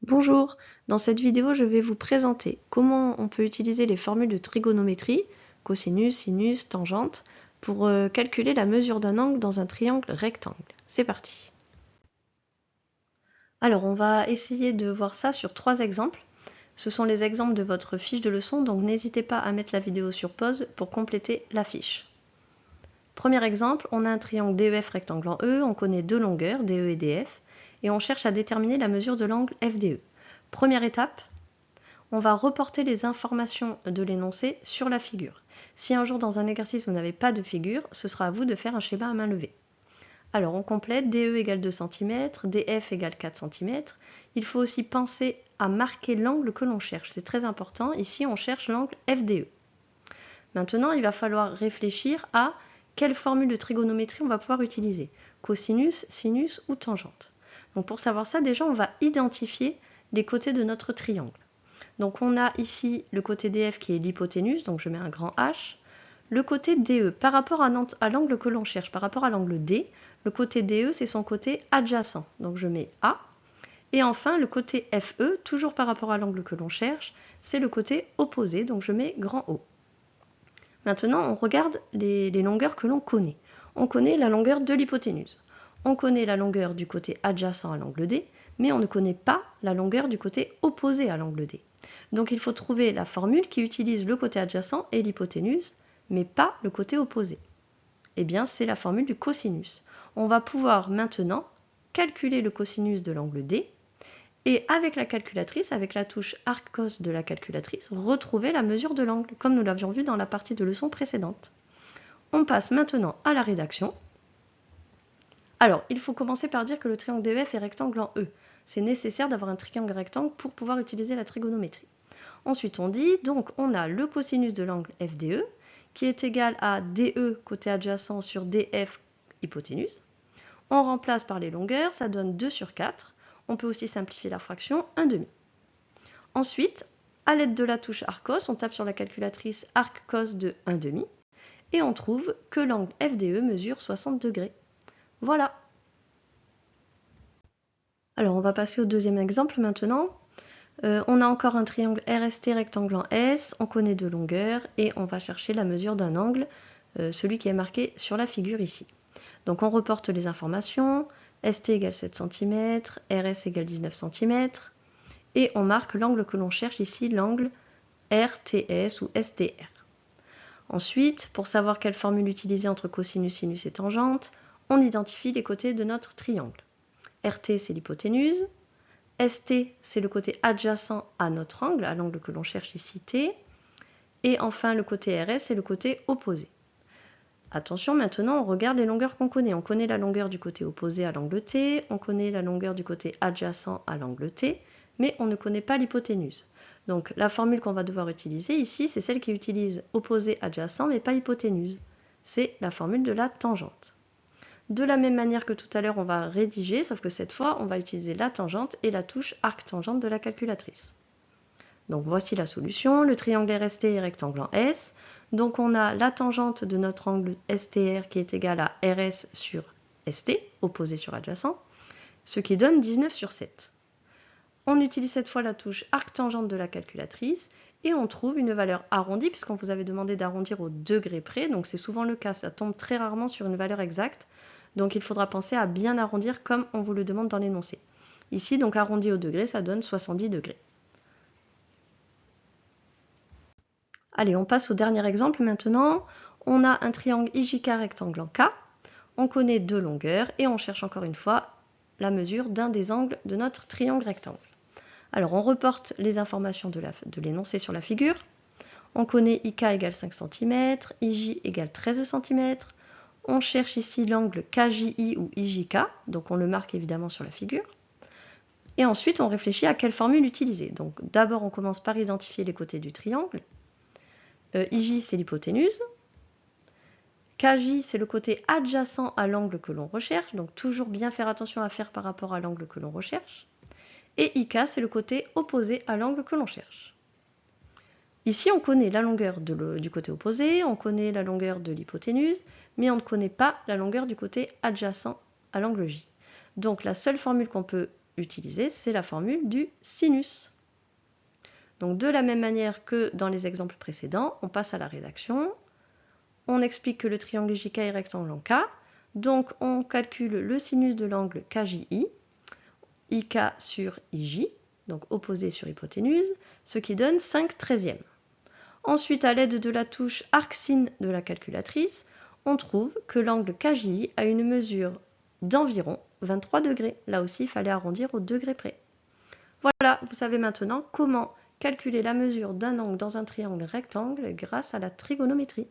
Bonjour, dans cette vidéo je vais vous présenter comment on peut utiliser les formules de trigonométrie, cosinus, sinus, tangente, pour calculer la mesure d'un angle dans un triangle rectangle. C'est parti. Alors on va essayer de voir ça sur 3 exemples. Ce sont les exemples de votre fiche de leçon, donc n'hésitez pas à mettre la vidéo sur pause pour compléter la fiche. Premier exemple, on a un triangle DEF rectangle en E, on connaît deux longueurs, DE et DF, et on cherche à déterminer la mesure de l'angle FDE. Première étape, on va reporter les informations de l'énoncé sur la figure. Si un jour dans un exercice vous n'avez pas de figure, ce sera à vous de faire un schéma à main levée. Alors on complète, DE égale 2 cm, DF égale 4 cm. Il faut aussi penser à marquer l'angle que l'on cherche, c'est très important. Ici on cherche l'angle FDE. Maintenant il va falloir réfléchir à quelle formule de trigonométrie on va pouvoir utiliser, cosinus, sinus ou tangente. Donc pour savoir ça, déjà on va identifier les côtés de notre triangle. Donc on a ici le côté DF qui est l'hypoténuse, donc je mets un grand H. Le côté DE, par rapport à l'angle que l'on cherche, par rapport à l'angle D, le côté DE c'est son côté adjacent, donc je mets A. Et enfin le côté FE, toujours par rapport à l'angle que l'on cherche, c'est le côté opposé, donc je mets grand O. Maintenant on regarde les longueurs que l'on connaît. On connaît la longueur de l'hypoténuse. On connaît la longueur du côté adjacent à l'angle D, mais on ne connaît pas la longueur du côté opposé à l'angle D. Donc il faut trouver la formule qui utilise le côté adjacent et l'hypoténuse, mais pas le côté opposé. Eh bien, c'est la formule du cosinus. On va pouvoir maintenant calculer le cosinus de l'angle D, et avec la calculatrice, avec la touche arc-cos de la calculatrice, retrouver la mesure de l'angle, comme nous l'avions vu dans la partie de leçon précédente. On passe maintenant à la rédaction. Alors, il faut commencer par dire que le triangle DEF est rectangle en E. C'est nécessaire d'avoir un triangle rectangle pour pouvoir utiliser la trigonométrie. Ensuite, on dit, donc on a le cosinus de l'angle FDE, qui est égal à DE côté adjacent sur DF hypoténuse. On remplace par les longueurs, ça donne 2 sur 4. On peut aussi simplifier la fraction 1 demi. Ensuite, à l'aide de la touche arc-cos, on tape sur la calculatrice arc-cos de 1 demi, et on trouve que l'angle FDE mesure 60 degrés. Voilà. Alors on va passer au deuxième exemple maintenant. On a encore un triangle RST rectangle en S, on connaît deux longueurs et on va chercher la mesure d'un angle, celui qui est marqué sur la figure ici. Donc on reporte les informations, ST égale 7 cm, RS égale 19 cm, et on marque l'angle que l'on cherche ici, l'angle RTS ou STR. Ensuite, pour savoir quelle formule utiliser entre cosinus, sinus et tangente, on identifie les côtés de notre triangle. RT c'est l'hypoténuse, ST, c'est le côté adjacent à notre angle, à l'angle que l'on cherche ici T. Et enfin, le côté RS, c'est le côté opposé. Attention, maintenant, on regarde les longueurs qu'on connaît. On connaît la longueur du côté opposé à l'angle T, on connaît la longueur du côté adjacent à l'angle T, mais on ne connaît pas l'hypoténuse. Donc, la formule qu'on va devoir utiliser ici, c'est celle qui utilise opposé adjacent, mais pas hypoténuse. C'est la formule de la tangente. De la même manière que tout à l'heure, on va rédiger, sauf que cette fois, on va utiliser la tangente et la touche arc-tangente de la calculatrice. Donc voici la solution. Le triangle RST est rectangle en S. Donc on a la tangente de notre angle STR qui est égale à RS sur ST, opposé sur adjacent, ce qui donne 19 sur 7. On utilise cette fois la touche arc-tangente de la calculatrice et on trouve une valeur arrondie, puisqu'on vous avait demandé d'arrondir au degré près, donc c'est souvent le cas, ça tombe très rarement sur une valeur exacte. Donc il faudra penser à bien arrondir comme on vous le demande dans l'énoncé. Ici, donc arrondi au degré, ça donne 70 degrés. Allez, on passe au dernier exemple maintenant. On a un triangle IJK rectangle en K. On connaît deux longueurs et on cherche encore une fois la mesure d'un des angles de notre triangle rectangle. Alors on reporte les informations de l'énoncé sur la figure. On connaît IK égale 5 cm, IJ égale 13 cm. On cherche ici l'angle KJI ou IJK, donc on le marque évidemment sur la figure. Et ensuite, on réfléchit à quelle formule utiliser. Donc d'abord, on commence par identifier les côtés du triangle. IJ, c'est l'hypoténuse. KJ, c'est le côté adjacent à l'angle que l'on recherche. Donc toujours bien faire attention à faire par rapport à l'angle que l'on recherche. Et IK, c'est le côté opposé à l'angle que l'on cherche. Ici, on connaît la longueur du côté opposé, on connaît la longueur de l'hypoténuse, mais on ne connaît pas la longueur du côté adjacent à l'angle J. Donc la seule formule qu'on peut utiliser, c'est la formule du sinus. Donc de la même manière que dans les exemples précédents, on passe à la rédaction. On explique que le triangle JK est rectangle en K. Donc on calcule le sinus de l'angle KJI, IK sur IJ, donc opposé sur hypoténuse, ce qui donne 5/13. Ensuite, à l'aide de la touche arcsine de la calculatrice, on trouve que l'angle KJI a une mesure d'environ 23 degrés. Là aussi, il fallait arrondir au degré près. Voilà, vous savez maintenant comment calculer la mesure d'un angle dans un triangle rectangle grâce à la trigonométrie.